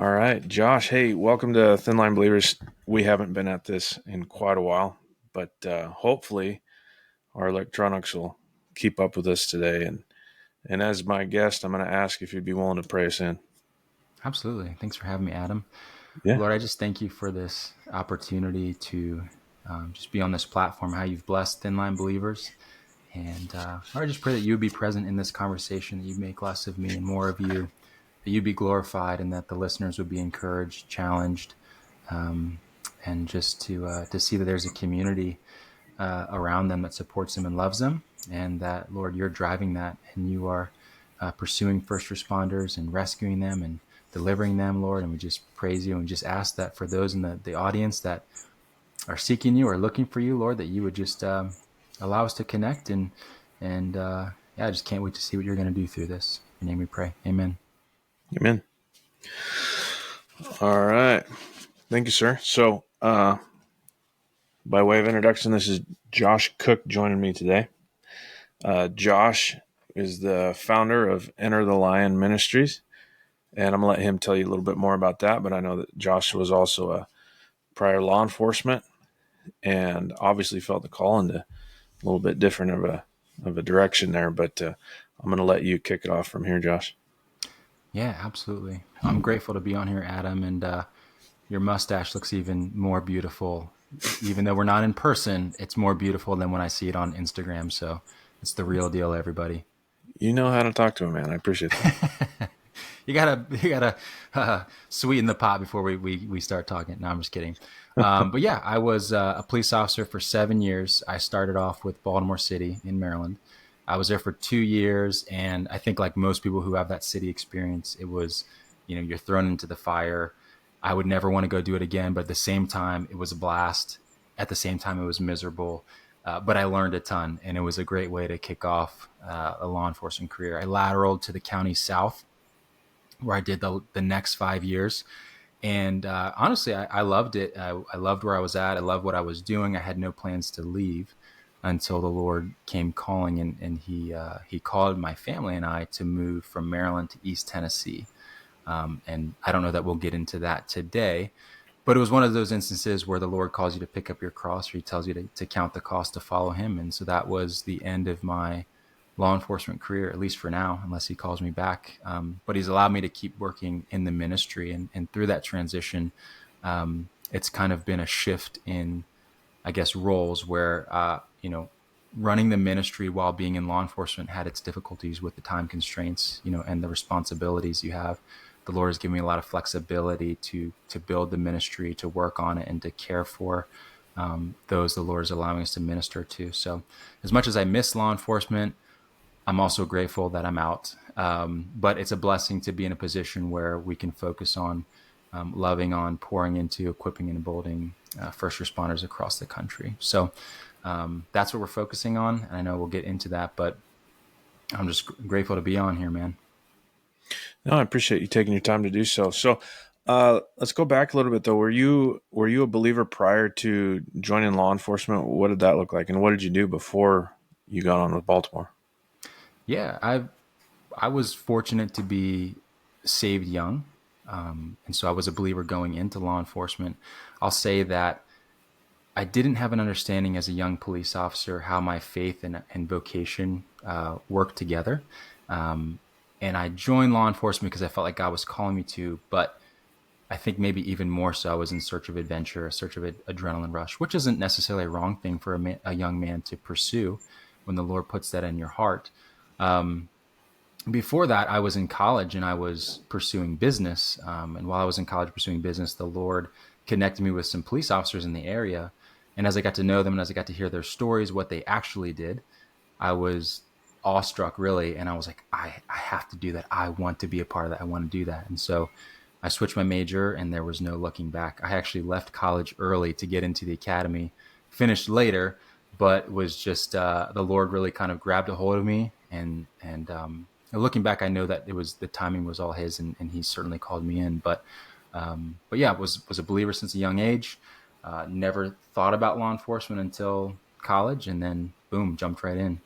All right, Josh. Hey, welcome to Thin Line Believers. We haven't been at this in quite a while, but hopefully our electronics will keep up with us today. And as my guest, I'm going to ask if you'd be willing to pray us in. Absolutely. Thanks for having me, Adam. Yeah. Lord, I just thank you for this opportunity to just be on this platform, how you've blessed Thin Line Believers. And Lord, I just pray that you would be present in this conversation, that you'd make less of me and more of you, that you'd be glorified, and that the listeners would be encouraged, challenged, um, and just to see that there's a community around them that supports them and loves them. And that, Lord, you're driving that and you are pursuing first responders and rescuing them and delivering them, Lord. And we just praise you and we just ask that for those in the audience that are seeking you or looking for you, Lord, that you would just allow us to connect. And yeah, I just can't wait to see what you're going to do through this. In your name we pray. Amen. Amen. All right. Thank you, sir. So, by way of introduction, this is Josh Cook joining me today. Josh is the founder of Enter the Lion Ministries, and I'm going to let him tell you a little bit more about that. But I know that Josh was also a prior law enforcement and obviously felt the call into a little bit different of a direction there. But I'm going to let you kick it off from here, Josh. Yeah, absolutely. I'm grateful to be on here, Adam. And your mustache looks even more beautiful. Even though we're not in person, it's more beautiful than when I see it on Instagram. So it's the real deal, everybody. You know how to talk to him, man. I appreciate that. You gotta sweeten the pot before we start talking. No, I'm just kidding. But yeah, I was a police officer for 7 years. I started off with Baltimore City in Maryland. I was there for 2 years, and I think like most people who have that city experience, it was, you're thrown into the fire. I would never want to go do it again, but at the same time, it was a blast. At the same time, it was miserable. But I learned a ton, and it was a great way to kick off a law enforcement career. I lateraled to the county south, where I did the next 5 years. And honestly, I loved it. I loved where I was at. I loved what I was doing. I had no plans to leave until the Lord came calling, and he called my family and I to move from Maryland to East Tennessee. And I don't know that we'll get into that today, but it was one of those instances where the Lord calls you to pick up your cross, or he tells you to count the cost to follow him. And so that was the end of my law enforcement career, at least for now, unless he calls me back. But he's allowed me to keep working in the ministry. And through that transition, it's kind of been a shift in, I guess, roles where, running the ministry while being in law enforcement had its difficulties with the time constraints, and the responsibilities you have. The Lord has given me a lot of flexibility to build the ministry, to work on it, and to care for those the Lord is allowing us to minister to. So as much as I miss law enforcement, I'm also grateful that I'm out. But it's a blessing to be in a position where we can focus on loving on, pouring into, equipping, and emboldening first responders across the country. So that's what we're focusing on. And I know we'll get into that, but I'm just grateful to be on here, man. No, I appreciate you taking your time to do so. So, let's go back a little bit though. Were you a believer prior to joining law enforcement? What did that look like, and what did you do before you got on with Baltimore? Yeah, I was fortunate to be saved young. And so I was a believer going into law enforcement. I'll say that I didn't have an understanding as a young police officer how my faith and vocation worked together. Um, and I joined law enforcement because I felt like God was calling me to, but I think maybe even more so, I was in search of adventure, a search of adrenaline rush, which isn't necessarily a wrong thing for a young man to pursue when the Lord puts that in your heart. Um, Before that, I was in college and I was pursuing business. And while I was in college pursuing business, the Lord connected me with some police officers in the area. And as I got to know them and as I got to hear their stories, what they actually did, I was awestruck, really. And I was like, I have to do that. I want to be a part of that. I want to do that. And so I switched my major and there was no looking back. I actually left college early to get into the academy, finished later, but was just the Lord really kind of grabbed a hold of me. And looking back, I know that it was the timing was all his, and he certainly called me in. But yeah, was a believer since a young age. Never thought about law enforcement until college, and then boom, jumped right in.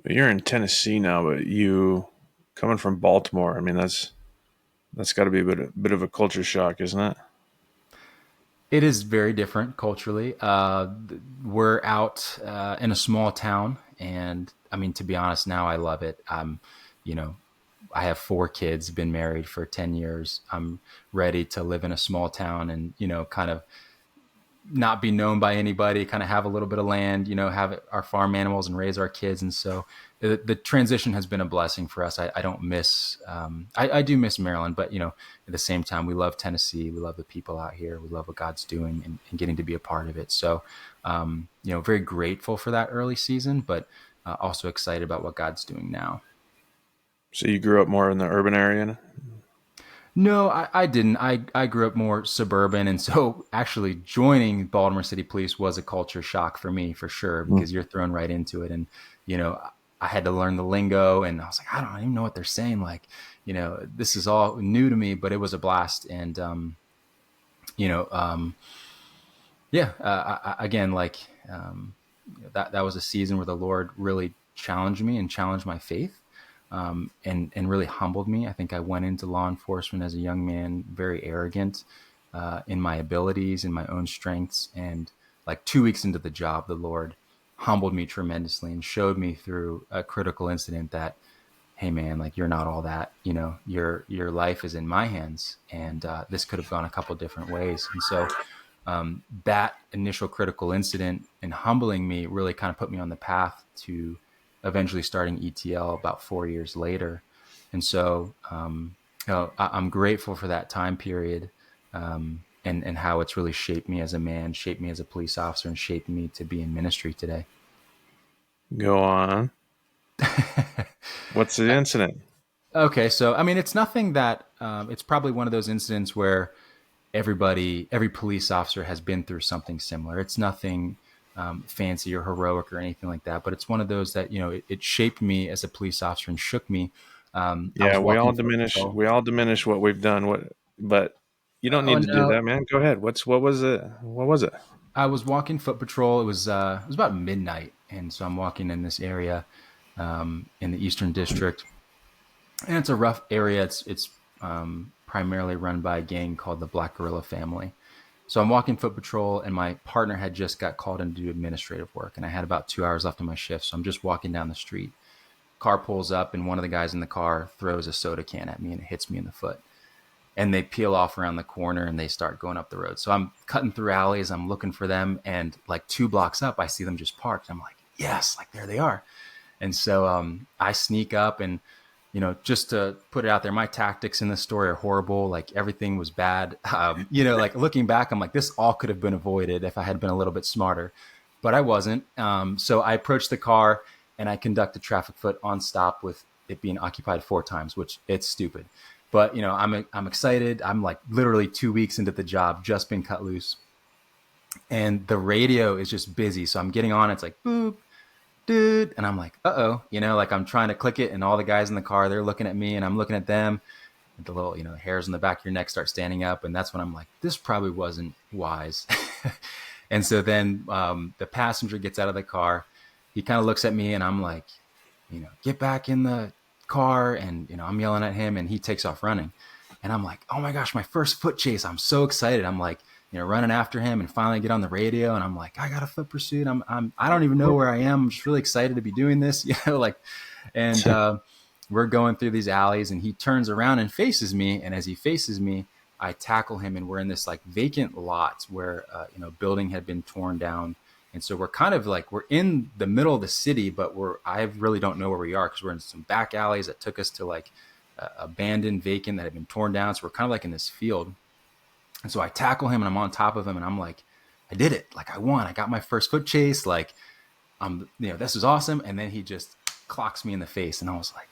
You're in Tennessee now, but you coming from Baltimore. I mean, that's That's got to be bit of a culture shock, isn't it? It is very different culturally. We're out in a small town, and I mean, to be honest, now I love it. You know, I have 4 kids, been married for 10 years. I'm ready to live in a small town and, kind of not be known by anybody, kind of have a little bit of land, have our farm animals and raise our kids. And so the transition has been a blessing for us. I don't miss, I do miss Maryland, but, at the same time, we love Tennessee. We love the people out here. We love what God's doing and getting to be a part of it. So, very grateful for that early season, but also excited about what God's doing now. So you grew up more in the urban area? No, I didn't. I grew up more suburban. And so actually joining Baltimore City Police was a culture shock for me, for sure, because you're thrown right into it. And, I had to learn the lingo and I was like, I don't even know what they're saying. Like, this is all new to me, but it was a blast. And, you know, um, yeah, again, like that was a season where the Lord really challenged me and challenged my faith, and really humbled me. I think I went into law enforcement as a young man, very arrogant in my abilities, in my own strengths, and like 2 weeks into the job, the Lord humbled me tremendously and showed me through a critical incident that, hey man, like you're not all that. Your life is in my hands, and this could have gone a couple different ways. And so that initial critical incident and humbling me really kind of put me on the path to eventually starting ETL about 4 years later. And so, I'm grateful for that time period, and how it's really shaped me as a man, shaped me as a police officer, and shaped me to be in ministry today. Go on. What's the incident? Okay, so I mean, it's nothing that it's probably one of those incidents where every police officer has been through something similar. It's nothing fancy or heroic or anything like that, but it's one of those that it shaped me as a police officer and shook me. I Yeah, was walking foot patrol. we all diminish what we've done. But you don't Oh need to do no, that, man. Go ahead. What was it? What was it? I was walking foot patrol. It was about midnight, and so I'm walking in this area in the Eastern District, and it's a rough area. It's primarily run by a gang called the Black Gorilla Family. So I'm walking foot patrol, and my partner had just got called in to do administrative work, and I had about 2 hours left on my shift. So I'm just walking down the street. Car pulls up, and one of the guys in the car throws a soda can at me, and it hits me in the foot. And they peel off around the corner, and they start going up the road. So I'm cutting through alleys. I'm looking for them, and like 2 blocks up, I see them just parked. I'm like, yes, like there they are. And so I sneak up, and just to put it out there, my tactics in this story are horrible. Like everything was bad. Like looking back, I'm like, this all could have been avoided if I had been a little bit smarter, but I wasn't. So I approached the car and I conducted traffic foot on stop with it being occupied 4 times, which it's stupid. But I'm excited. I'm like literally 2 weeks into the job, just been cut loose, and the radio is just busy. So I'm getting on. It's like boop, dude. And I'm like, uh-oh, like I'm trying to click it, and all the guys in the car, they're looking at me and I'm looking at them. And the little, hairs on the back of your neck start standing up. And that's when I'm like, this probably wasn't wise. And so then the passenger gets out of the car. He kind of looks at me, and I'm like, get back in the car. And, I'm yelling at him, and he takes off running. And I'm like, oh my gosh, my first foot chase. I'm so excited. I'm like, running after him, and finally get on the radio. And I'm like, I got a foot pursuit. I don't even know where I am. I'm just really excited to be doing this, and we're going through these alleys, and he turns around and faces me. And as he faces me, I tackle him, and we're in this like vacant lot where, building had been torn down. And so we're kind of like, we're in the middle of the city, but I really don't know where we are, because we're in some back alleys that took us to like abandoned, vacant, that had been torn down. So we're kind of like in this field. And so I tackle him, and I'm on top of him, and I'm like, I did it. Like I won. I got my first foot chase. Like this is awesome. And then he just clocks me in the face. And I was like,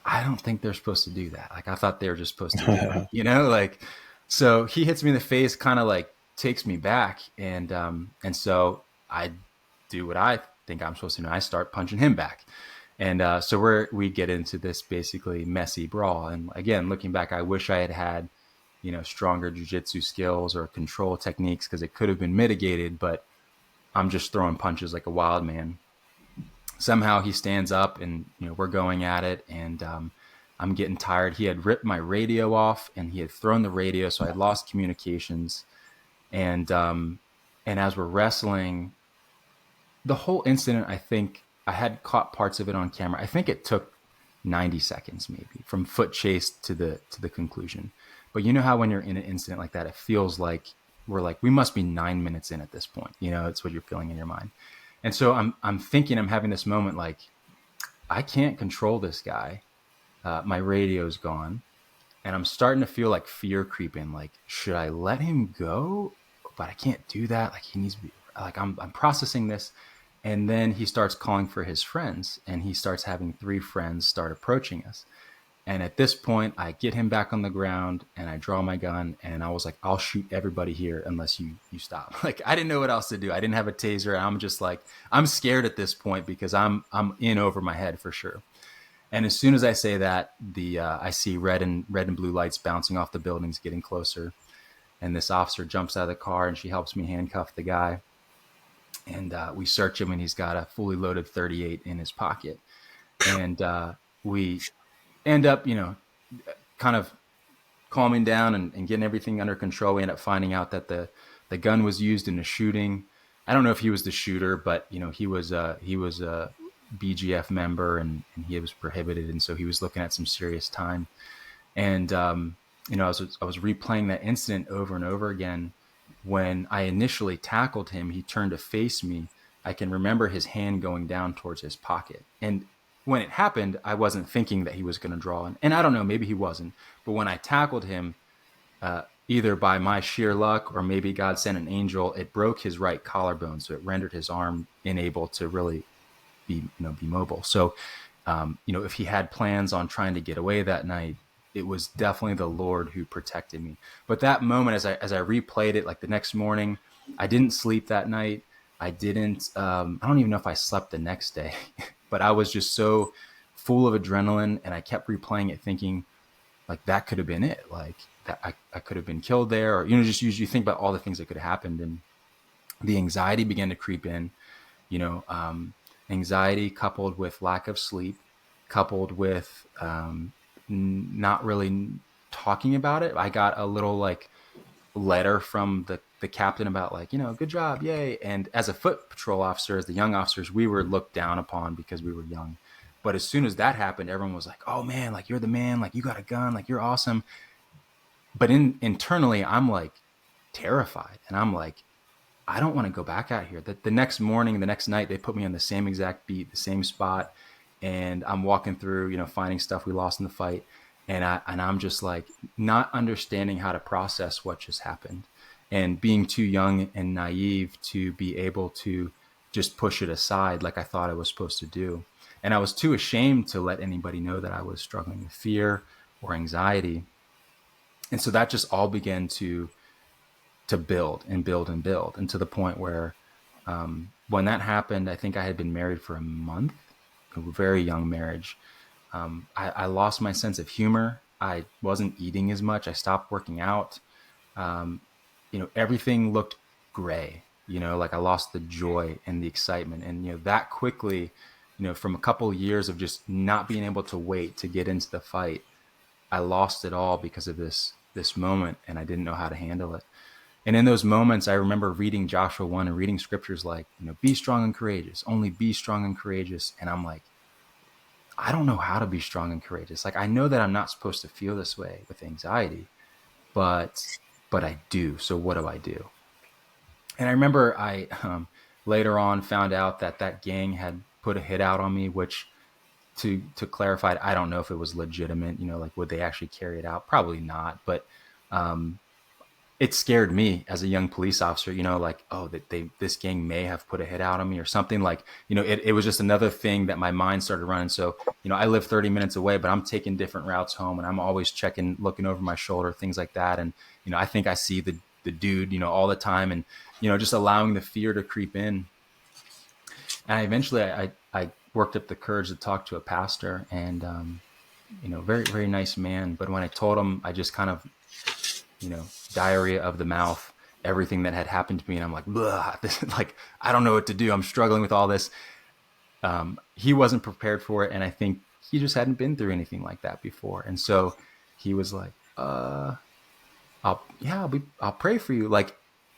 I don't think they're supposed to do that. Like I thought they were just supposed to do it, so he hits me in the face, kind of like takes me back. And so I do what I think I'm supposed to do. I start punching him back. And so we get into this basically messy brawl. And again, looking back, I wish I had stronger jujitsu skills or control techniques, because it could have been mitigated, but I'm just throwing punches like a wild man. Somehow he stands up, and, we're going at it. And I'm getting tired. He had ripped my radio off and he had thrown the radio, so I had lost communications. And and as we're wrestling, the whole incident, I think I had caught parts of it on camera. I think it took 90 seconds maybe from foot chase to the conclusion. But you know how when you're in an incident like that, it feels like we must be 9 minutes in at this point. You know, it's what you're feeling in your mind. And so I'm thinking, I'm having this moment like, I can't control this guy. My radio's gone, and I'm starting to feel like fear creep in. Like, should I let him go? But I can't do that. Like, he needs to be like, I'm processing this. And then he starts calling for his friends, and he starts having three friends start approaching us. And at this point, I get him back on the ground and I draw my gun, and I was like, I'll shoot everybody here unless you stop. Like, I didn't know what else to do. I didn't have a taser. I'm just like, I'm scared at this point because I'm in over my head for sure. And as soon as I say that, I see red and blue lights bouncing off the buildings, getting closer. And this officer jumps out of the car and she helps me handcuff the guy. And we search him, and he's got a fully loaded 38 in his pocket. And we end up, kind of calming down and getting everything under control. We end up finding out that the gun was used in a shooting. I don't know if he was the shooter, but he was a BGF member, and he was prohibited, and so he was looking at some serious time. And I was replaying that incident over and over again. When I initially tackled him, he turned to face me. I can remember his hand going down towards his pocket. And when it happened, I wasn't thinking that he was going to draw. And I don't know, maybe he wasn't. But when I tackled him, either by my sheer luck or maybe God sent an angel, it broke his right collarbone. So it rendered his arm unable to really be mobile. So, if he had plans on trying to get away that night, it was definitely the Lord who protected me. But that moment, as I replayed it, like the next morning, I didn't sleep that night. I didn't, I don't even know if I slept the next day, but I was just so full of adrenaline, and I kept replaying it thinking like that could have been it. Like that I could have been killed there, or, just you think about all the things that could have happened, and the anxiety began to creep in, anxiety coupled with lack of sleep, coupled with, not really talking about it. I got a little like letter from the captain about like, good job, yay. And as a foot patrol officer, as the young officers, we were looked down upon because we were young. But as soon as that happened, everyone was like, oh man, like you're the man, like you got a gun, like you're awesome. But internally, I'm like terrified, and I'm like, I don't want to go back out here. The next morning, the next night, they put me on the same exact beat, the same spot. And I'm walking through, finding stuff we lost in the fight. And I'm just like not understanding how to process what just happened, and being too young and naive to be able to just push it aside like I thought I was supposed to do. And I was too ashamed to let anybody know that I was struggling with fear or anxiety. And so that just all began to build and build and build, and to the point where when that happened, I think I had been married for a month, a very young marriage. I lost my sense of humor. I wasn't eating as much. I stopped working out. Everything looked gray, like I lost the joy and the excitement. And, that quickly, from a couple of years of just not being able to wait to get into the fight, I lost it all because of this moment, and I didn't know how to handle it. And in those moments, I remember reading Joshua 1 and reading scriptures like, be strong and courageous, only be strong and courageous. And I'm like, I don't know how to be strong and courageous. Like, I know that I'm not supposed to feel this way with anxiety, but I do. So what do I do? And I remember I later on found out that gang had put a hit out on me, which to clarify, I don't know if it was legitimate, like would they actually carry it out? Probably not. But it scared me as a young police officer, like, oh, that this gang may have put a hit out on me or something. Like, it was just another thing that my mind started running. So, I live 30 minutes away, but I'm taking different routes home, and I'm always looking over my shoulder, things like that. And, I think I see the dude, all the time, and, just allowing the fear to creep in. And I worked up the courage to talk to a pastor, and, very, very nice man. But when I told him, I just kind of, diarrhea of the mouth, everything that had happened to me. And I'm like, like, I don't know what to do. I'm struggling with all this. he wasn't prepared for it. And I think he just hadn't been through anything like that before. And so he was like, I'll pray for you. Like,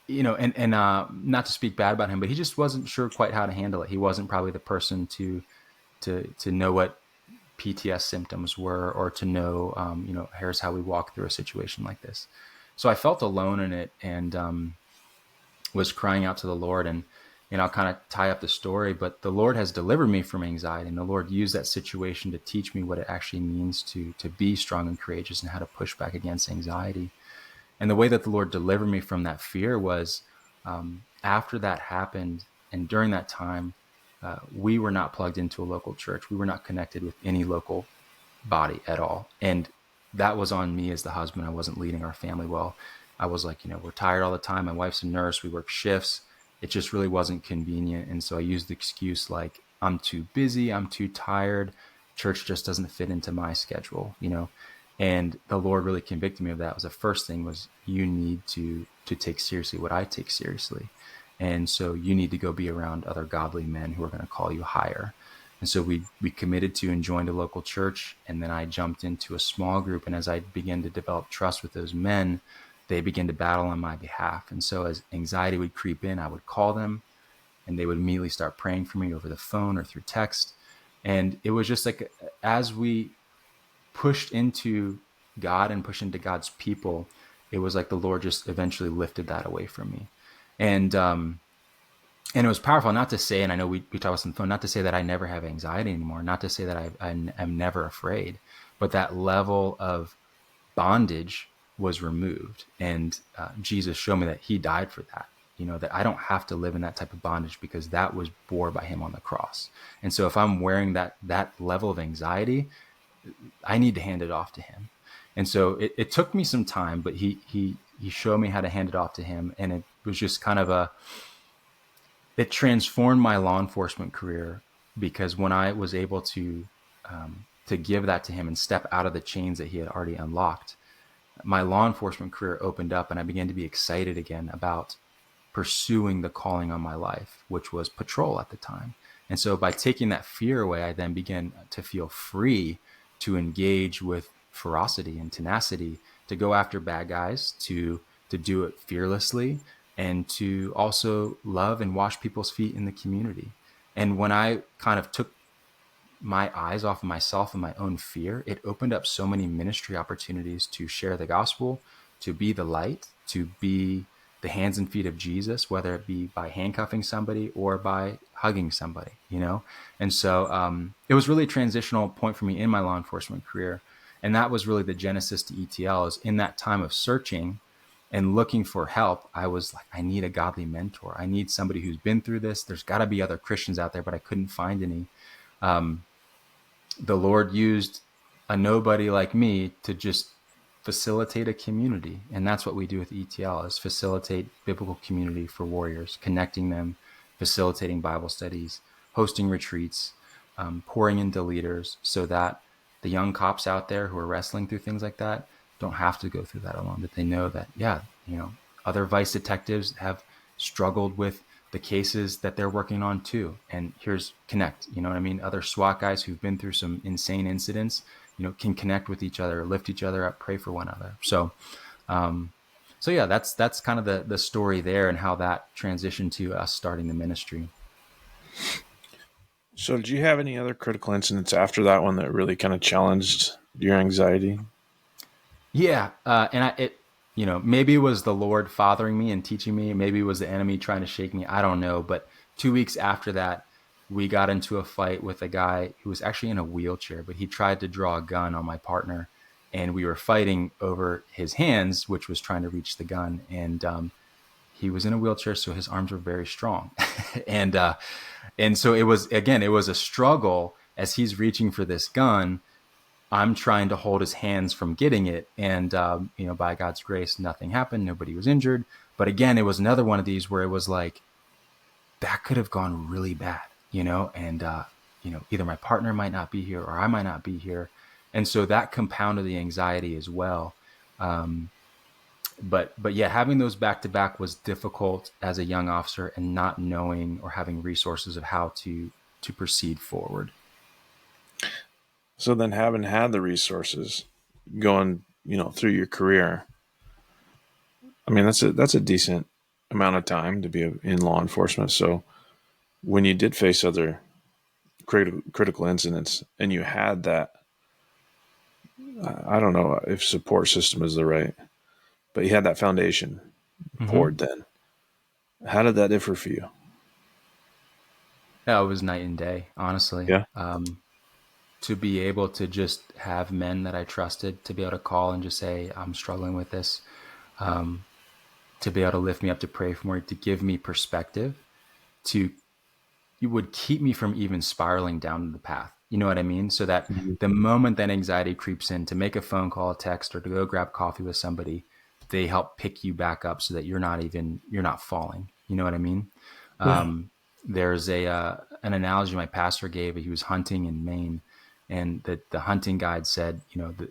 and not to speak bad about him, but he just wasn't sure quite how to handle it. He wasn't probably the person to know what PTS symptoms were, or to know, here's how we walk through a situation like this. So I felt alone in it, and was crying out to the Lord. And I'll kind of tie up the story, but the Lord has delivered me from anxiety, and the Lord used that situation to teach me what it actually means to be strong and courageous, and how to push back against anxiety. And the way that the Lord delivered me from that fear was, after that happened, and during that time, we were not plugged into a local church. We were not connected with any local body at all. And that was on me as the husband. I wasn't leading our family well. I was like, we're tired all the time. My wife's a nurse. We work shifts. It just really wasn't convenient. And so I used the excuse like, I'm too busy. I'm too tired. Church just doesn't fit into my schedule. And the Lord really convicted me of that. Was the first thing was, you need to take seriously what I take seriously. And so you need to go be around other godly men who are going to call you higher. And so we committed to and joined a local church. And then I jumped into a small group. And as I began to develop trust with those men, they began to battle on my behalf. And so as anxiety would creep in, I would call them, and they would immediately start praying for me over the phone or through text. And it was just like, as we pushed into God and pushed into God's people, it was like the Lord just eventually lifted that away from me. And it was powerful. Not to say, and I know we talked about on the phone, not to say that I never have anxiety anymore, not to say that I'm never afraid, but that level of bondage was removed. And Jesus showed me that he died for that, that I don't have to live in that type of bondage, because that was bore by him on the cross. And so if I'm wearing that level of anxiety, I need to hand it off to him. And so it took me some time, but he showed me how to hand it off to him. And it was just kind of it transformed my law enforcement career, because when I was able to give that to him and step out of the chains that he had already unlocked, my law enforcement career opened up, and I began to be excited again about pursuing the calling on my life, which was patrol at the time. And so by taking that fear away, I then began to feel free to engage with ferocity and tenacity, to go after bad guys, to do it fearlessly, and to also love and wash people's feet in the community. And when I kind of took my eyes off of myself and my own fear, it opened up so many ministry opportunities to share the gospel, to be the light, to be the hands and feet of Jesus, whether it be by handcuffing somebody or by hugging somebody, And so it was really a transitional point for me in my law enforcement career. And that was really the genesis to ETL. Is in that time of searching and looking for help, I was like, I need a godly mentor. I need somebody who's been through this. There's got to be other Christians out there, but I couldn't find any. The Lord used a nobody like me to just facilitate a community. And that's what we do with ETL, is facilitate biblical community for warriors, connecting them, facilitating Bible studies, hosting retreats, pouring into leaders, so that the young cops out there who are wrestling through things like that don't have to go through that alone, that they know that, other vice detectives have struggled with the cases that they're working on too. And here's connect, you know what I mean? Other SWAT guys who've been through some insane incidents, can connect with each other, lift each other up, pray for one another. So yeah, that's kind of the story there, and how that transitioned to us starting the ministry. So, did you have any other critical incidents after that one that really kind of challenged your anxiety? Yeah. Maybe it was the Lord fathering me and teaching me. Maybe it was the enemy trying to shake me. I don't know. But 2 weeks after that, we got into a fight with a guy who was actually in a wheelchair, but he tried to draw a gun on my partner, and we were fighting over his hands, which was trying to reach the gun. And he was in a wheelchair, so his arms were very strong. and so it was a struggle as he's reaching for this gun. I'm trying to hold his hands from getting it. And, by God's grace, nothing happened. Nobody was injured. But again, it was another one of these where it was like, that could have gone really bad, and, either my partner might not be here or I might not be here. And so that compounded the anxiety as well. But yeah, having those back to back was difficult as a young officer, and not knowing or having resources of how to to proceed forward. So then, having had the resources going, through your career, I mean, that's a decent amount of time to be in law enforcement. So when you did face other critical incidents and you had that, I don't know if support system is the right, but you had that foundation Mm-hmm. poured then. How did that differ for you? Yeah, it was night and day, honestly. Yeah. To be able to just have men that I trusted to be able to call and just say, I'm struggling with this, to be able to lift me up, to pray for me, to give me perspective, to you would keep me from even spiraling down the path. You know what I mean? So that Mhm. the moment that anxiety creeps in, to make a phone call, a text, or to go grab coffee with somebody, they help pick you back up so that you're not falling. You know what I mean? Yeah. There's an analogy my pastor gave. He was hunting in Maine, and the hunting guide said,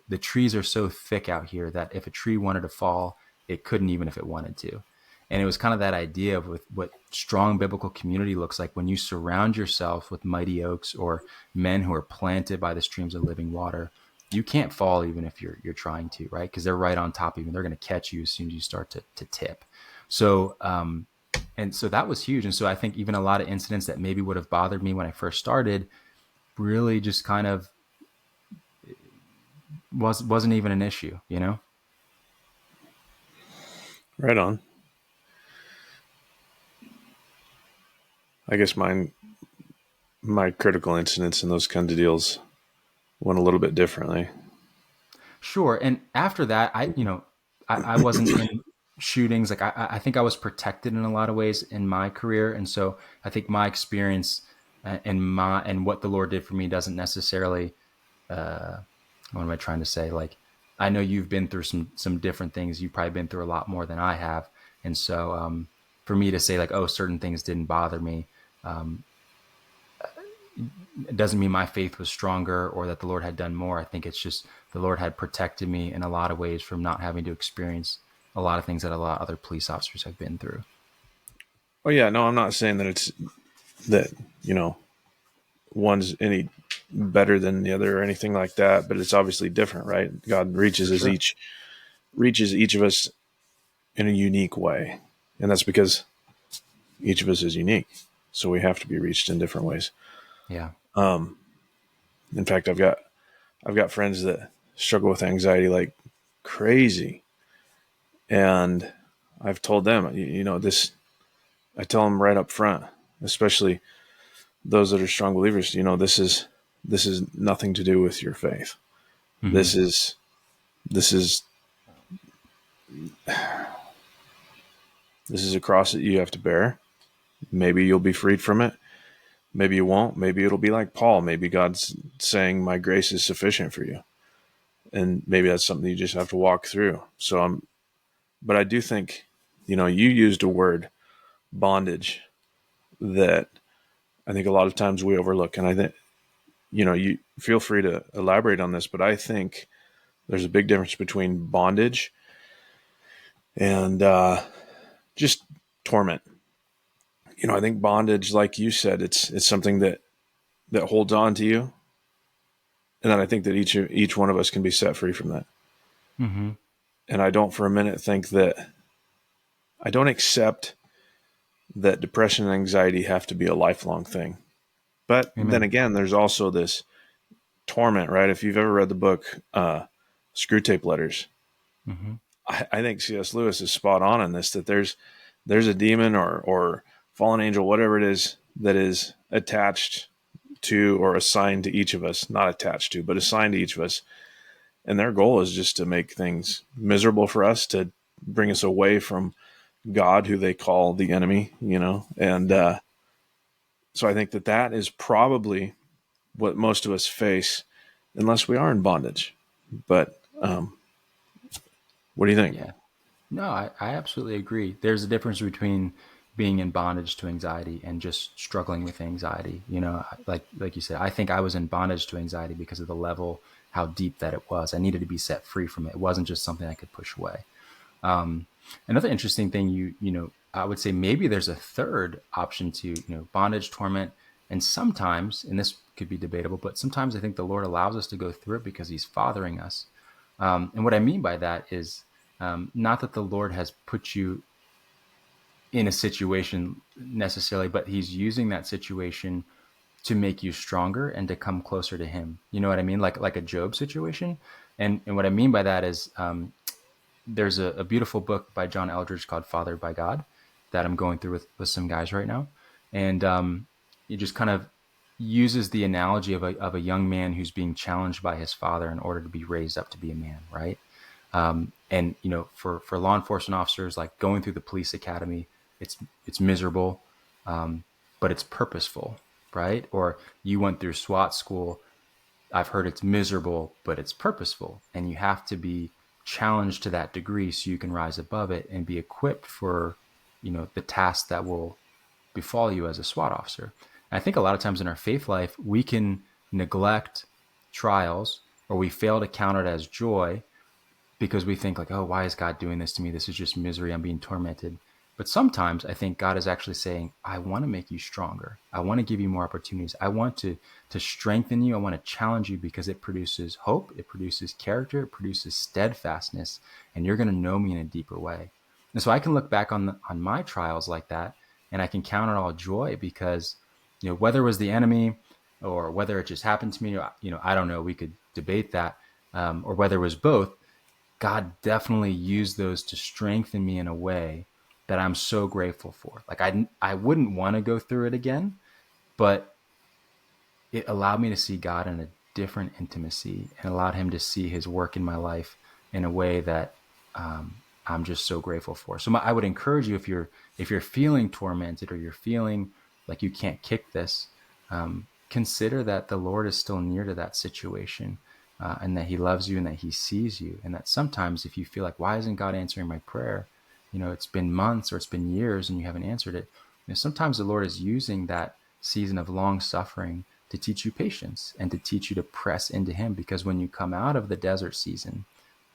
the trees are so thick out here that if a tree wanted to fall, it couldn't, even if it wanted to. And it was kind of that idea of what strong biblical community looks like when you surround yourself with mighty oaks or men who are planted by the streams of living water. You can't fall even if you're trying to, right? Because they're right on top of you and they're going to catch you as soon as you start to tip. So and so that was huge. And so I think even a lot of incidents that maybe would have bothered me when I first started really just kind of wasn't even an issue, you know? Right on. I guess my critical incidents and those kinds of deals went a little bit differently. Sure. And after that, I wasn't in shootings. Like I think I was protected in a lot of ways in my career. And so I think my experience and what the Lord did for me doesn't necessarily, uh, what am I trying to say? Like, I know you've been through some different things. You've probably been through a lot more than I have. And so, for me to say like, oh, certain things didn't bother me, um, it doesn't mean my faith was stronger or that the Lord had done more. I think it's just the Lord had protected me in a lot of ways from not having to experience a lot of things that a lot of other police officers have been through. Oh yeah, no, I'm not saying that it's that, you know, one's any better than the other or anything like that, but it's obviously different, right? God For sure. reaches each of us in a unique way. And that's because each of us is unique. So we have to be reached in different ways. Yeah. In fact, I've got friends that struggle with anxiety like crazy. And I've told them, this, I tell them right up front, especially those that are strong believers, this is nothing to do with your faith. Hmm. This is this is this is a cross that you have to bear. Maybe you'll be freed from it. Maybe you won't. Maybe it'll be like Paul. Maybe God's saying, "My grace is sufficient for you," and maybe that's something you just have to walk through. But I do think, you used a word, bondage, that I think a lot of times we overlook, and I think, you feel free to elaborate on this, but I think there's a big difference between bondage and just torment. I think bondage, like you said, it's something that holds on to you, and then I think that each one of us can be set free from that. Hmm. And I don't for a minute think that I don't accept that depression and anxiety have to be a lifelong thing. But then Amen. again, there's also this torment, right? If you've ever read the book Screw Tape Letters, Hmm. I think C.S. Lewis is spot on in this, that there's a demon or fallen angel, whatever it is, that is attached to or assigned to each of us, not attached to, but assigned to each of us. And their goal is just to make things miserable for us, to bring us away from God, who they call the enemy, And so I think that is probably what most of us face, unless we are in bondage. But what do you think? Yeah. No, I absolutely agree. There's a difference between being in bondage to anxiety and just struggling with anxiety. Like you said, I think I was in bondage to anxiety because of the level, how deep that it was. I needed to be set free from it. It wasn't just something I could push away. Another interesting thing, I would say maybe there's a third option to, bondage, torment, And sometimes, and this could be debatable, but sometimes I think the Lord allows us to go through it because he's fathering us. And what I mean by that is not that the Lord has put you in a situation necessarily, but he's using that situation to make you stronger and to come closer to him. You know what I mean? Like a Job situation. And what I mean by that is there's a beautiful book by John Eldridge called Fathered by God that I'm going through with some guys right now. And it just kind of uses the analogy of a young man who's being challenged by his father in order to be raised up to be a man, right? And you know, for law enforcement officers, like going through the police academy, it's miserable, but it's purposeful, right? Or you went through SWAT school. I've heard it's miserable, but it's purposeful, and you have to be challenged to that degree so you can rise above it and be equipped for, you know, the task that will befall you as a SWAT officer. And I think a lot of times in our faith life, we can neglect trials, or we fail to count it as joy because we think like, oh, why is God doing this to me? This is just misery. I'm being tormented. But sometimes I think God is actually saying, I want to make you stronger. I want to give you more opportunities. I want to strengthen you. I want to challenge you because it produces hope. It produces character. It produces steadfastness. And you're going to know me in a deeper way. And so I can look back on my trials like that, and I can count it all joy because, you know, whether it was the enemy or whether it just happened to me, you know, I don't know. We could debate that, or whether it was both. God definitely used those to strengthen me in a way that I'm so grateful for. Like I wouldn't want to go through it again, but it allowed me to see God in a different intimacy and allowed him to see his work in my life in a way that I'm just so grateful for. So I would encourage you, if you're feeling tormented or you're feeling like you can't kick this, consider that the Lord is still near to that situation. And that he loves you and that he sees you. And that sometimes if you feel like, why isn't God answering my prayer? You know, it's been months or it's been years and you haven't answered it. You know, sometimes the Lord is using that season of long suffering to teach you patience and to teach you to press into him. Because when you come out of the desert season,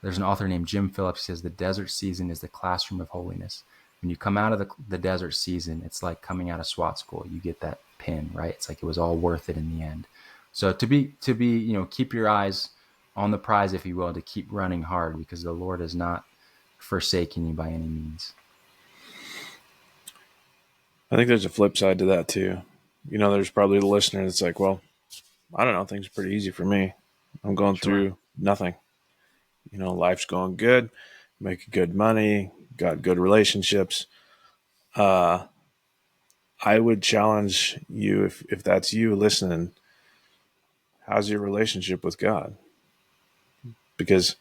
there's an author named Jim Phillips who says the desert season is the classroom of holiness. When you come out of the desert season, it's like coming out of SWAT school. You get that pin, right? It's like it was all worth it in the end. So to be, you know, keep your eyes on the prize, if you will, to keep running hard because the Lord is not forsaking you by any means. I think there's a flip side to that too. You know, there's probably the listener that's like, well, I don't know, things are pretty easy for me. I'm going Sure. through nothing. You know, life's going good, making good money, got good relationships. I would challenge you, if that's you listening, how's your relationship with God? Because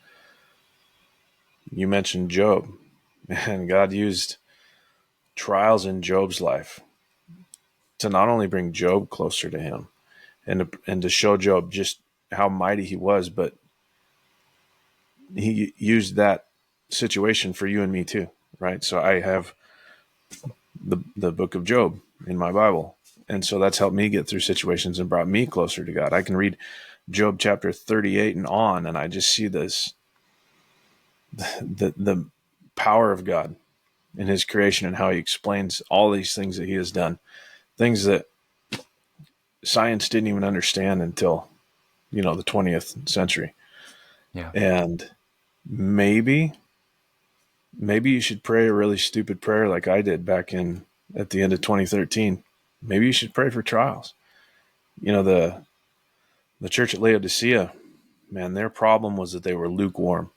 you mentioned Job, and God used trials in Job's life to not only bring Job closer to him and to show Job just how mighty he was, but he used that situation for you and me too, right? So I have the book of Job in my Bible, and so that's helped me get through situations and brought me closer to God. I can read Job chapter 38 and on, and I just see this the power of God in his creation and how he explains all these things that he has done, things that science didn't even understand until, you know, the 20th century. Yeah. And maybe you should pray a really stupid prayer like I did back in at the end of 2013. Maybe you should pray for trials. You know, the church at Laodicea, man, their problem was that they were lukewarm.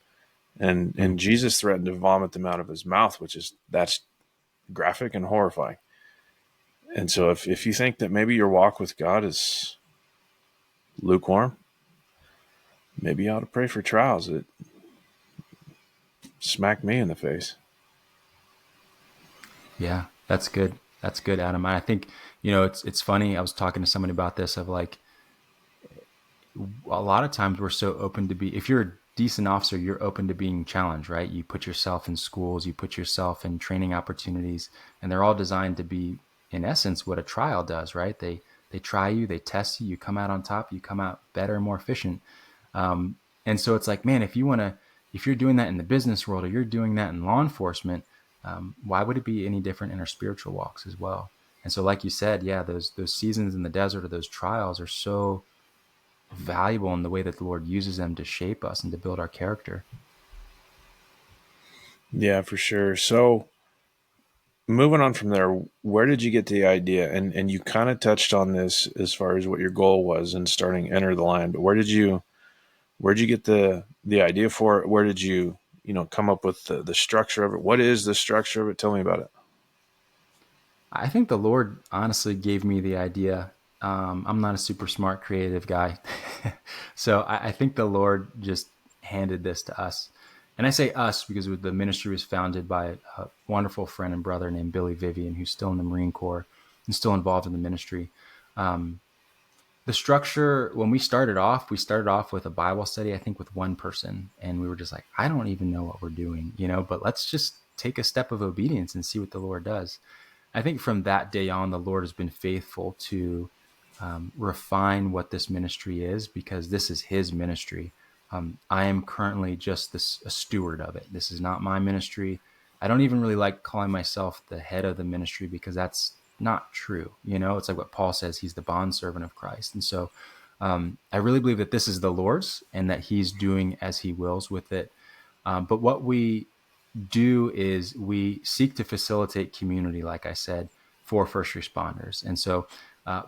And Jesus threatened to vomit them out of his mouth, that's graphic and horrifying. And so if you think that maybe your walk with God is lukewarm, maybe you ought to pray for trials that smack me in the face. Yeah, that's good. That's good, Adam. I think, you know, it's funny. I was talking to somebody about this of like, a lot of times we're so open to be, if you're a decent officer, you're open to being challenged, right? You put yourself in schools, you put yourself in training opportunities, and they're all designed to be, in essence, what a trial does, right? They try you, they test you, you come out on top, you come out better and more efficient. And so it's like, man, if you're doing that in the business world or you're doing that in law enforcement, why would it be any different in our spiritual walks as well? And so, like you said, yeah, those seasons in the desert or those trials are so valuable in the way that the Lord uses them to shape us and to build our character. Yeah, for sure. So moving on from there, where did you get the idea? And you kind of touched on this as far as what your goal was in starting Enter the Line, but where did you get the idea for it? Where did you come up with the structure of it? What is the structure of it? Tell me about it. I think the Lord honestly gave me the idea. I'm not a super smart creative guy. So I think the Lord just handed this to us. And I say us because the ministry was founded by a wonderful friend and brother named Billy Vivian, who's still in the Marine Corps and still involved in the ministry. Um, the structure, when we started off with a Bible study, I think with one person. And we were just like, I don't even know what we're doing, but let's just take a step of obedience and see what the Lord does. I think from that day on, the Lord has been faithful to refine what this ministry is, because this is His ministry. I am currently just a steward of it. This is not my ministry. I don't even really like calling myself the head of the ministry, because that's not true. It's like what Paul says, he's the bondservant of Christ. And so I really believe that this is the Lord's and that He's doing as He wills with it. But what we do is we seek to facilitate community, like I said, for first responders. And so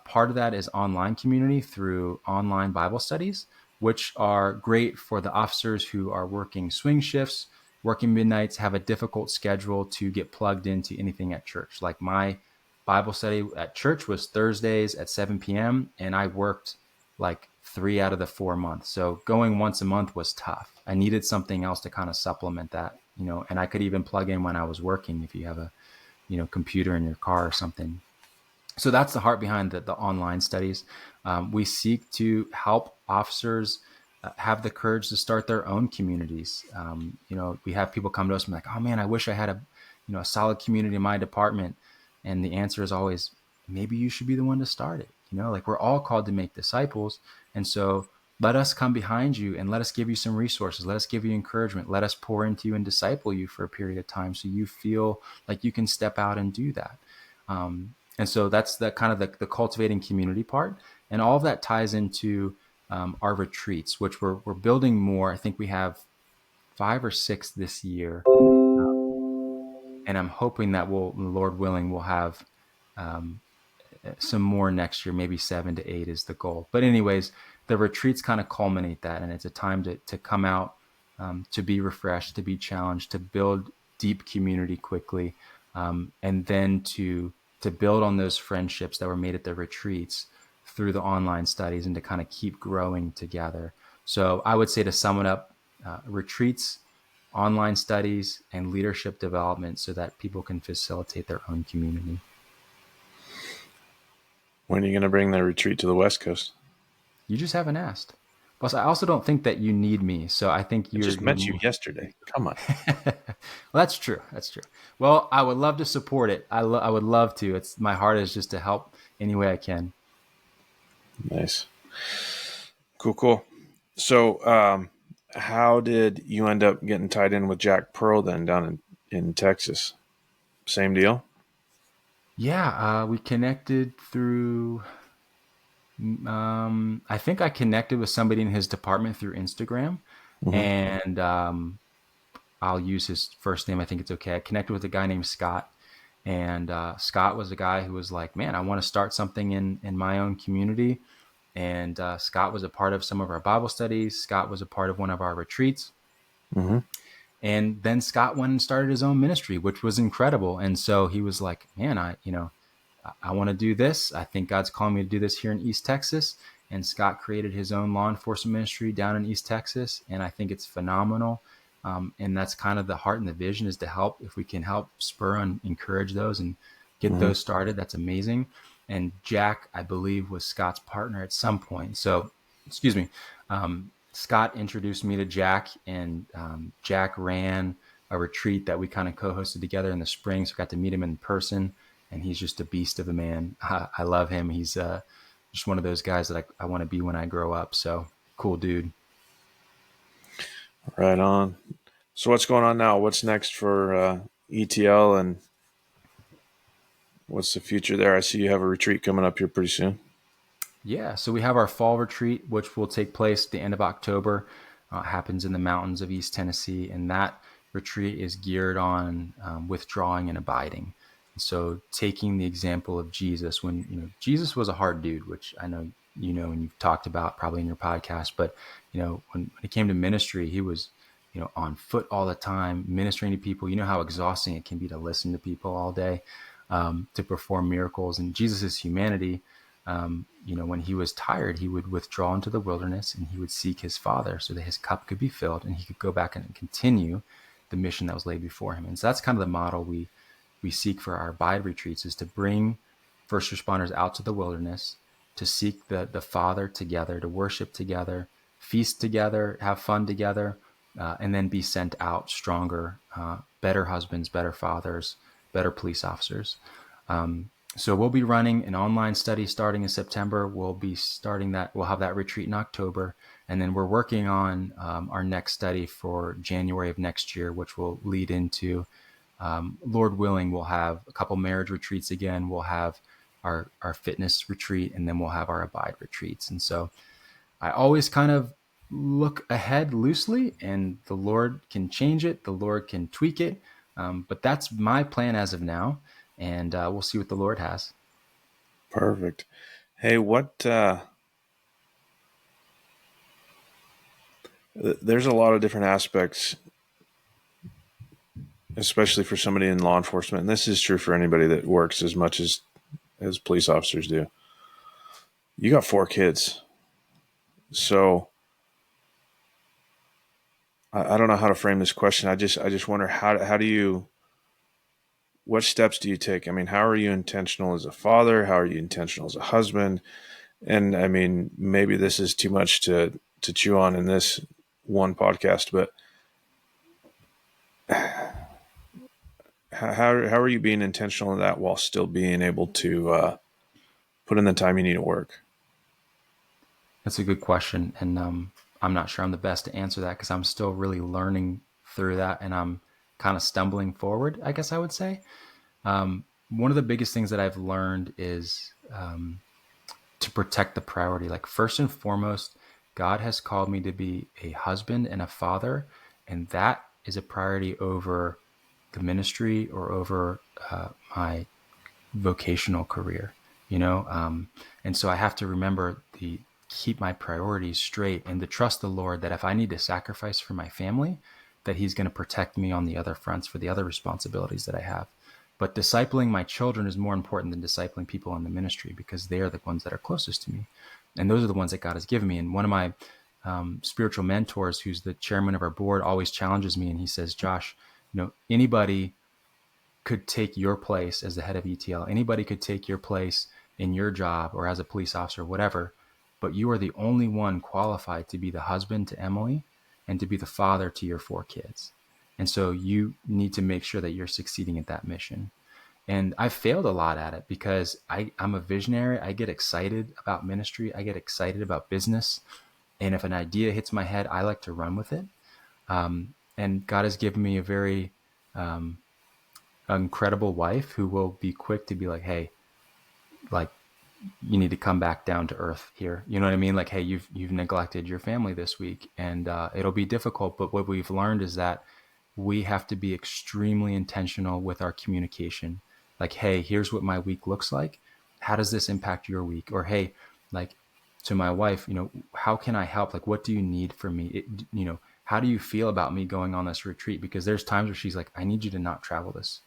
part of that is online community through online Bible studies, which are great for the officers who are working swing shifts, working midnights, have a difficult schedule to get plugged into anything at church. Like my Bible study at church was Thursdays at 7 p.m., and I worked like 3 out of the 4 months. So going once a month was tough. I needed something else to kind of supplement that, and I could even plug in when I was working if you have a, computer in your car or something. So that's the heart behind the online studies. We seek to help officers have the courage to start their own communities. We have people come to us and be like, oh man, I wish I had a solid community in my department. And the answer is always, maybe you should be the one to start it. Like we're all called to make disciples. And so let us come behind you and let us give you some resources. Let us give you encouragement. Let us pour into you and disciple you for a period of time so you feel like you can step out and do that. And so that's the kind of the cultivating community part. And all of that ties into our retreats, which we're building more. I think we have 5 or 6 this year. And I'm hoping that Lord willing, we'll have um, some more next year, maybe 7 to 8 is the goal. But anyways, the retreats kind of culminate that. And it's a time to come out, to be refreshed, to be challenged, to build deep community quickly. And then to build on those friendships that were made at the retreats through the online studies and to kind of keep growing together. So I would say, to sum it up, retreats, online studies, and leadership development so that people can facilitate their own community. When are you going to bring the retreat to the West Coast? You just haven't asked. Plus, I also don't think that you need me. So I think I just you're met you yesterday. Come on. well, that's true. That's true. Well, I would love to support it. I would love to. It's my heart is just to help any way I can. Nice. Cool, cool. So, how did you end up getting tied in with Jack Pearl then down in Texas? Same deal? Yeah, we connected through. I think I connected with somebody in his department through Instagram, Mm-hmm. and I'll use his first name. I think it's okay. I connected with a guy named Scott, and Scott was a guy who was like, "Man, I want to start something in my own community." And Scott was a part of some of our Bible studies. Scott was a part of one of our retreats. Mm-hmm. And then Scott went and started his own ministry, which was incredible. And so he was like, man, I want to do this. I think God's calling me to do this here in East Texas. And Scott created his own law enforcement ministry down in East Texas. And I think it's phenomenal. And that's kind of the heart and the vision, is to help. If we can help spur and encourage those and get Mm-hmm. those started, that's amazing. And Jack, I believe, was Scott's partner at some point. So, excuse me. Scott introduced me to Jack, and Jack ran a retreat that we kind of co-hosted together in the spring. So I got to meet him in person, and he's just a beast of a man. I love him. He's just one of those guys that I want to be when I grow up. So cool dude. Right on. So, what's going on now? What's next for ETL and What's the future there? I see you have a retreat coming up here pretty soon. Yeah, so we have our fall retreat, which will take place at the end of October. Happens in the mountains of East Tennessee, and that retreat is geared on withdrawing and abiding. And so, taking the example of Jesus, when Jesus was a hard dude, which I know and you've talked about probably in your podcast, but when it came to ministry, he was on foot all the time, ministering to people. You know how exhausting it can be to listen to people all day, to perform miracles, and Jesus' humanity. When he was tired, he would withdraw into the wilderness and he would seek his Father so that his cup could be filled and he could go back and continue the mission that was laid before him. And so that's kind of the model we seek for our abide retreats, is to bring first responders out to the wilderness to seek the Father together, to worship together, feast together, have fun together, and then be sent out stronger, better husbands, better fathers, better police officers. So we'll be running an online study starting in September. We'll be starting that. We'll have that retreat in October. And then we're working on our next study for January of next year, which will lead into, Lord willing, we'll have a couple marriage retreats again. We'll have our fitness retreat, and then we'll have our abide retreats. And so I always kind of look ahead loosely, and the Lord can change it. The Lord can tweak it. But that's my plan as of now. And we'll see what the Lord has. Perfect. Hey, there's a lot of different aspects, especially for somebody in law enforcement. And this is true for anybody that works as much as police officers do. You got 4 kids. So I don't know how to frame this question. I just wonder how do you, what steps do you take? I mean, how are you intentional as a father? How are you intentional as a husband? And I mean, maybe this is too much to chew on in this one podcast, but how are you being intentional in that while still being able to put in the time you need to work? That's a good question. And I'm not sure I'm the best to answer that because I'm still really learning through that, and I'm kind of stumbling forward, I guess I would say. One of the biggest things that I've learned is to protect the priority. Like, first and foremost, God has called me to be a husband and a father, and that is a priority over the ministry or over my vocational career, and so I have to remember the keep my priorities straight and to trust the Lord that if I need to sacrifice for my family, that he's going to protect me on the other fronts for the other responsibilities that I have. But discipling my children is more important than discipling people in the ministry, because they are the ones that are closest to me. And those are the ones that God has given me. And one of my spiritual mentors, who's the chairman of our board, always challenges me. And he says, Josh, anybody could take your place as the head of ETL. Anybody could take your place in your job or as a police officer, whatever. But you are the only one qualified to be the husband to Emily and to be the father to your 4 kids. And so you need to make sure that you're succeeding at that mission. And I failed a lot at it because I'm a visionary. I get excited about ministry. I get excited about business. And if an idea hits my head, I like to run with it. And God has given me a very incredible wife who will be quick to be like, hey, like, you need to come back down to earth here. You know what I mean? Like, hey, you've neglected your family this week, and it'll be difficult. But what we've learned is that we have to be extremely intentional with our communication. Like, hey, here's what my week looks like. How does this impact your week? Or, hey, like, to my wife, how can I help? Like, what do you need from me? How do you feel about me going on this retreat? Because there's times where she's like, I need you to not travel this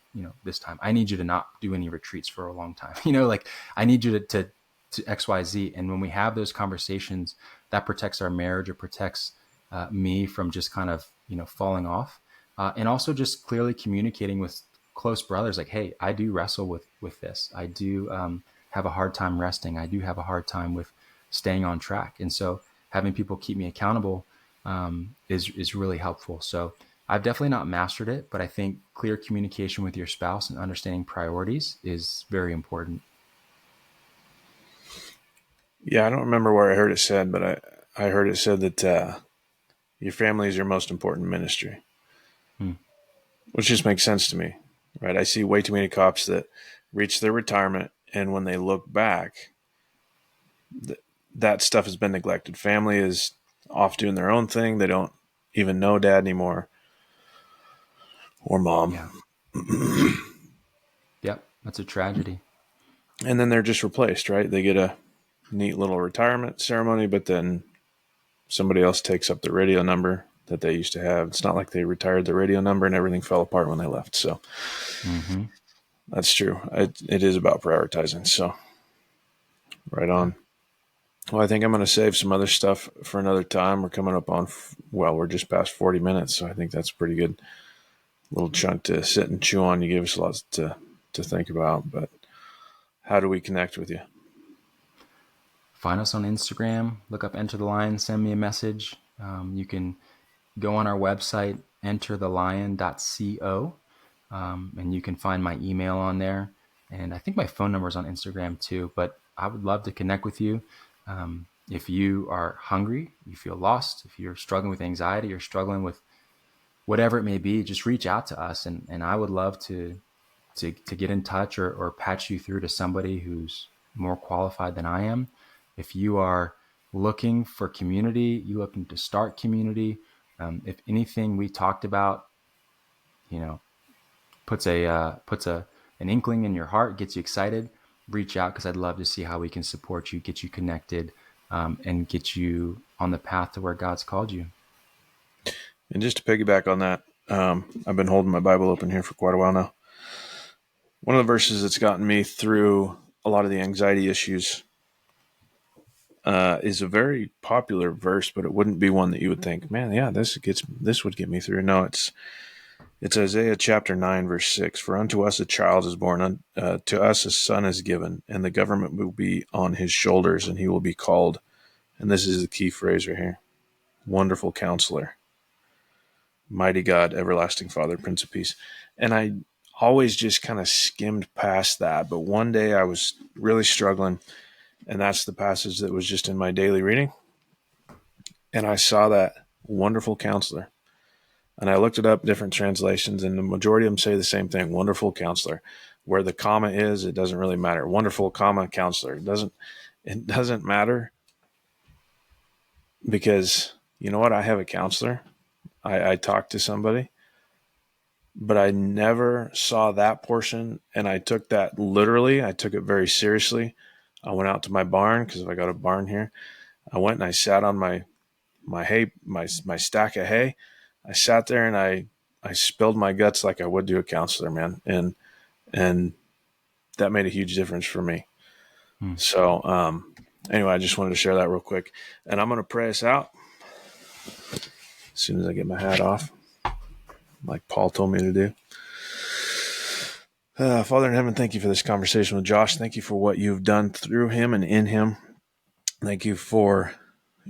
time. I need you to not do any retreats for a long time. Like, I need you to XYZ. And when we have those conversations, that protects our marriage. It protects me from just kind of, falling off. And also just clearly communicating with close brothers, like, hey, I do wrestle with this. I do have a hard time resting. I do have a hard time with staying on track. And so having people keep me accountable is really helpful. So I've definitely not mastered it, but I think clear communication with your spouse and understanding priorities is very important. Yeah, I don't remember where I heard it said, but I heard it said that your family is your most important ministry, Hmm. which just makes sense to me, right? I see way too many cops that reach their retirement, and when they look back, that stuff has been neglected. Family is off doing their own thing. They don't even know dad anymore or mom. Yeah. Yep. That's a tragedy. And then they're just replaced, right? They get a neat little retirement ceremony, but then somebody else takes up the radio number that they used to have. It's not like they retired the radio number and everything fell apart when they left. So Mm-hmm. that's true. It is about prioritizing. So right Yeah. on. Well, I think I'm going to save some other stuff for another time. We're coming up on, well, we're just past 40 minutes. So I think that's a pretty good little chunk to sit and chew on. You gave us lots to think about, but how do we connect with you? Find us on Instagram. Look up Enter the Lion. Send me a message. You can go on our website, enterthelion.co, and you can find my email on there. And I think my phone number is on Instagram too. But I would love to connect with you. If you are hungry, you feel lost, if you're struggling with anxiety, you're struggling with whatever it may be, just reach out to us, and I would love to get in touch or patch you through to somebody who's more qualified than I am. If you are looking for community, you looking to start community, if anything we talked about, you know, puts a an inkling in your heart, gets you excited, reach out, because I'd love to see how we can support you, get you connected, and get you on the path to where God's called you. And just to piggyback on that, I've been holding my Bible open here for quite a while now. One of the verses that's gotten me through a lot of the anxiety issues is a very popular verse, but it wouldn't be one that you would think, man, yeah, this would get me through. No, it's Isaiah chapter 9, verse 6. For unto us a child is born, to us a son is given, and the government will be on his shoulders, and he will be called, and this is the key phrase right here, Wonderful Counselor, Mighty God, Everlasting Father, Prince of Peace. And I always just kind of skimmed past that. But one day I was really struggling, and that's the passage that was just in my daily reading. And I saw that Wonderful Counselor. And I looked it up, different translations, and the majority of them say the same thing, Wonderful Counselor. Where the comma is, it doesn't really matter. Wonderful, comma, Counselor. It doesn't matter because, you know what? I have a counselor. I talked to somebody, but I never saw that portion, and I took that literally. I took it very seriously. I went out to my barn, because I got a barn here. I went and I sat on my hay, my stack of hay. I sat there and I spilled my guts like I would do a counselor, man, and that made a huge difference for me. So anyway, I just wanted to share that real quick, and I'm going to pray us out as soon as I get my hat off, like Paul told me to do. Father in heaven, thank you for this conversation with Josh. Thank you for what you've done through him and in him. Thank you for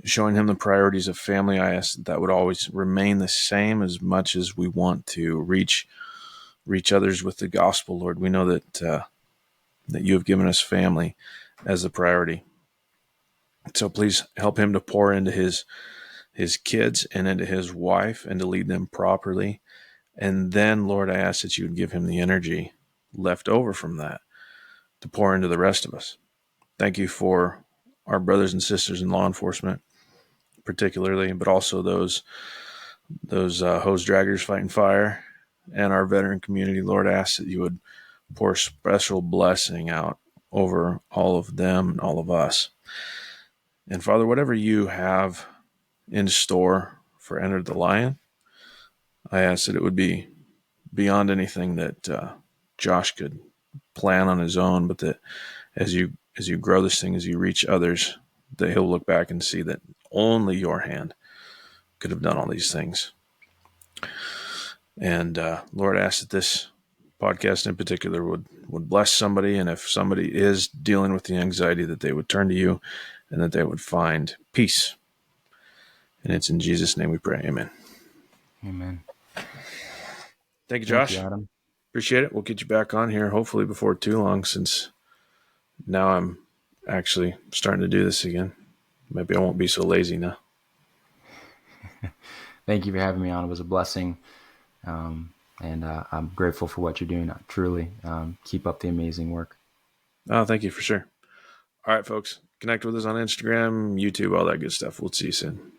showing him the priorities of family. I ask that would always remain the same as much as we want to reach others with the gospel, Lord. We know that that you have given us family as a priority. So please help him to pour into his kids and into his wife and to lead them properly. And then, Lord, I ask that you would give him the energy left over from that to pour into the rest of us. Thank you for our brothers and sisters in law enforcement, particularly, but also those hose draggers fighting fire and our veteran community. Lord, I ask that you would pour special blessing out over all of them and all of us. And Father, whatever you have in store for Enter the Lion, I ask that it would be beyond anything that Josh could plan on his own, but that as you grow this thing, as you reach others, that he'll look back and see that only your hand could have done all these things. And Lord, I ask that this podcast in particular would bless somebody, and if somebody is dealing with the anxiety, that they would turn to you and that they would find peace. And it's in Jesus' name we pray. Amen. Amen. Thank you, Josh. Thank you, Adam. Appreciate it. We'll get you back on here hopefully before too long, since now I'm actually starting to do this again. Maybe I won't be so lazy now. Thank you for having me on. It was a blessing. And I'm grateful for what you're doing. Truly, keep up the amazing work. Oh, thank you for sure. All right, folks. Connect with us on Instagram, YouTube, all that good stuff. We'll see you soon.